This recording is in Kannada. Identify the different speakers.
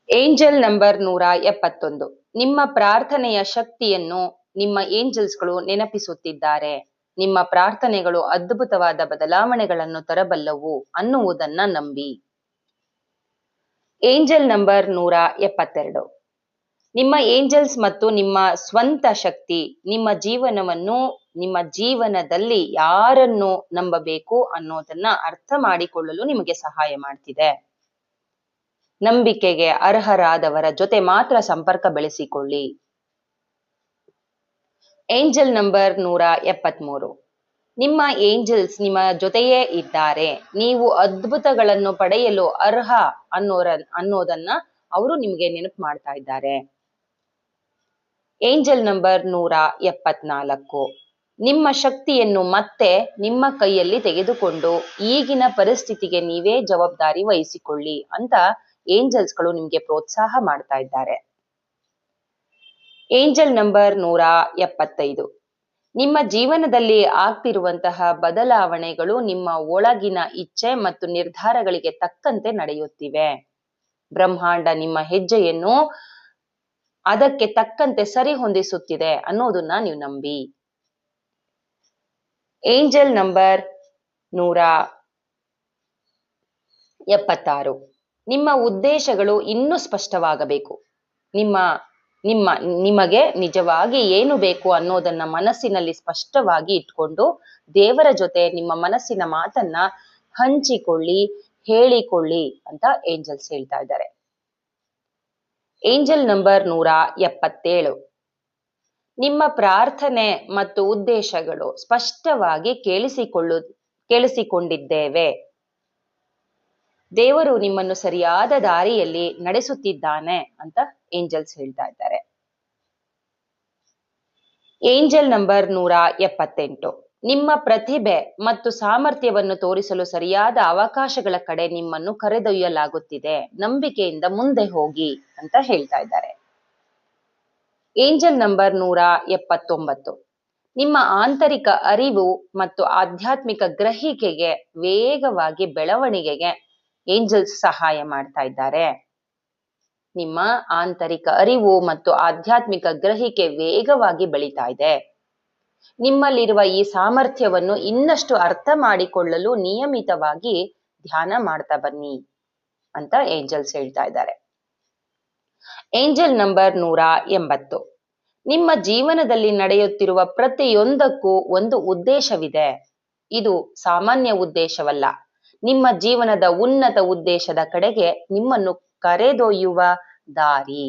Speaker 1: Angel number 171. ನಿಮ್ಮ ಪ್ರಾರ್ಥನೆಯ ಶಕ್ತಿಯನ್ನು ನಿಮ್ಮ ಏಂಜಲ್ಸ್ಗಳು ನೆನಪಿಸುತ್ತಿದ್ದಾರೆ. ನಿಮ್ಮ ಪ್ರಾರ್ಥನೆಗಳು ಅದ್ಭುತವಾದ ಬದಲಾವಣೆಗಳನ್ನು ತರಬಲ್ಲವು ಅನ್ನುವುದನ್ನ ನಂಬಿ. Angel number 172. ನಿಮ್ಮ ಏಂಜಲ್ಸ್ ಮತ್ತು ನಿಮ್ಮ ಸ್ವಂತ ಶಕ್ತಿ ನಿಮ್ಮ ಜೀವನದಲ್ಲಿ ಯಾರನ್ನು ನಂಬಬೇಕು ಅನ್ನೋದನ್ನ ಅರ್ಥ ಮಾಡಿಕೊಳ್ಳಲು ನಿಮಗೆ ಸಹಾಯ ಮಾಡ್ತಿದೆ. ನಂಬಿಕೆಗೆ ಅರ್ಹರಾದವರ ಜೊತೆ ಮಾತ್ರ ಸಂಪರ್ಕ ಬೆಳೆಸಿಕೊಳ್ಳಿ. Angel number 173. ನಿಮ್ಮ ಏಂಜಲ್ಸ್ ನಿಮ್ಮ ಜೊತೆಯೇ ಇದ್ದಾರೆ. ನೀವು ಅದ್ಭುತಗಳನ್ನು ಪಡೆಯಲು ಅರ್ಹ ಅನ್ನೋದನ್ನ ಅವರು ನಿಮಗೆ ನೆನಪು ಮಾಡ್ತಾ ಇದ್ದಾರೆ. Angel number 174. ನಿಮ್ಮ ಶಕ್ತಿಯನ್ನು ಮತ್ತೆ ನಿಮ್ಮ ಕೈಯಲ್ಲಿ ತೆಗೆದುಕೊಂಡು ಈಗಿನ ಪರಿಸ್ಥಿತಿಗೆ ನೀವೇ ಜವಾಬ್ದಾರಿ ವಹಿಸಿಕೊಳ್ಳಿ ಅಂತ ಏಂಜಲ್ಸ್ಗಳು ನಿಮ್ಗೆ ಪ್ರೋತ್ಸಾಹ ಮಾಡ್ತಾ ಇದ್ದಾರೆ. Angel number 175. ನಿಮ್ಮ ಜೀವನದಲ್ಲಿ ಆಗ್ತಿರುವಂತಹ ಬದಲಾವಣೆಗಳು ನಿಮ್ಮ ಒಳಗಿನ ಇಚ್ಛೆ ಮತ್ತು ನಿರ್ಧಾರಗಳಿಗೆ ತಕ್ಕಂತೆ ನಡೆಯುತ್ತಿವೆ. ಬ್ರಹ್ಮಾಂಡ ನಿಮ್ಮ ಹೆಜ್ಜೆಯನ್ನು ಅದಕ್ಕೆ ತಕ್ಕಂತೆ ಸರಿ ಹೊಂದಿಸುತ್ತಿದೆ ಅನ್ನೋದನ್ನ ನೀವು ನಂಬಿ. Angel number 176. ನಿಮ್ಮ ಉದ್ದೇಶಗಳು ಇನ್ನೂ ಸ್ಪಷ್ಟವಾಗಬೇಕು. ನಿಮಗೆ ನಿಜವಾಗಿ ಏನು ಬೇಕು ಅನ್ನೋದನ್ನ ಮನಸ್ಸಿನಲ್ಲಿ ಸ್ಪಷ್ಟವಾಗಿ ಇಟ್ಕೊಂಡು ದೇವರ ಜೊತೆ ನಿಮ್ಮ ಮನಸ್ಸಿನ ಮಾತನ್ನ ಹೇಳಿಕೊಳ್ಳಿ ಅಂತ ಏಂಜಲ್ಸ್ ಹೇಳ್ತಾ ಇದ್ದಾರೆ. Angel number 177. ನಿಮ್ಮ ಪ್ರಾರ್ಥನೆ ಮತ್ತು ಉದ್ದೇಶಗಳು ಸ್ಪಷ್ಟವಾಗಿ ಕೇಳಿಸಿಕೊಂಡಿದ್ದೇವೆ. ದೇವರು ನಿಮ್ಮನ್ನು ಸರಿಯಾದ ದಾರಿಯಲ್ಲಿ ನಡೆಸುತ್ತಿದ್ದಾನೆ ಅಂತ ಏಂಜಲ್ಸ್ ಹೇಳ್ತಾ ಇದ್ದಾರೆ. Angel number 178. ನಿಮ್ಮ ಪ್ರತಿಭೆ ಮತ್ತು ಸಾಮರ್ಥ್ಯವನ್ನು ತೋರಿಸಲು ಸರಿಯಾದ ಅವಕಾಶಗಳ ಕಡೆ ನಿಮ್ಮನ್ನು ಕರೆದೊಯ್ಯಲಾಗುತ್ತಿದೆ. ನಂಬಿಕೆಯಿಂದ ಮುಂದೆ ಹೋಗಿ ಅಂತ ಹೇಳ್ತಾ ಇದ್ದಾರೆ. Angel number 179. ನಿಮ್ಮ ಆಂತರಿಕ ಅರಿವು ಮತ್ತು ಆಧ್ಯಾತ್ಮಿಕ ಗ್ರಹಿಕೆಗೆ ವೇಗವಾಗಿ ಬೆಳವಣಿಗೆಗೆ ಏಂಜಲ್ಸ್ ಸಹಾಯ ಮಾಡ್ತಾ ಇದ್ದಾರೆ. ನಿಮ್ಮ ಆಂತರಿಕ ಅರಿವು ಮತ್ತು ಆಧ್ಯಾತ್ಮಿಕ ಗ್ರಹಿಕೆ ವೇಗವಾಗಿ ಬೆಳೀತಾ ಇದೆ. ನಿಮ್ಮಲ್ಲಿರುವ ಈ ಸಾಮರ್ಥ್ಯವನ್ನು ಇನ್ನಷ್ಟು ಅರ್ಥ ಮಾಡಿಕೊಳ್ಳಲು ನಿಯಮಿತವಾಗಿ ಧ್ಯಾನ ಮಾಡ್ತಾ ಬನ್ನಿ ಅಂತ ಏಂಜಲ್ಸ್ ಹೇಳ್ತಾ ಇದ್ದಾರೆ. Angel number 180. ನಿಮ್ಮ ಜೀವನದಲ್ಲಿ ನಡೆಯುತ್ತಿರುವ ಪ್ರತಿಯೊಂದಕ್ಕೂ ಒಂದು ಉದ್ದೇಶವಿದೆ. ಇದು ಸಾಮಾನ್ಯ ಉದ್ದೇಶವಲ್ಲ. ನಿಮ್ಮ ಜೀವನದ ಉನ್ನತ ಉದ್ದೇಶದ ಕಡೆಗೆ ನಿಮ್ಮನ್ನು ಕರೆದೊಯ್ಯುವ ದಾರಿ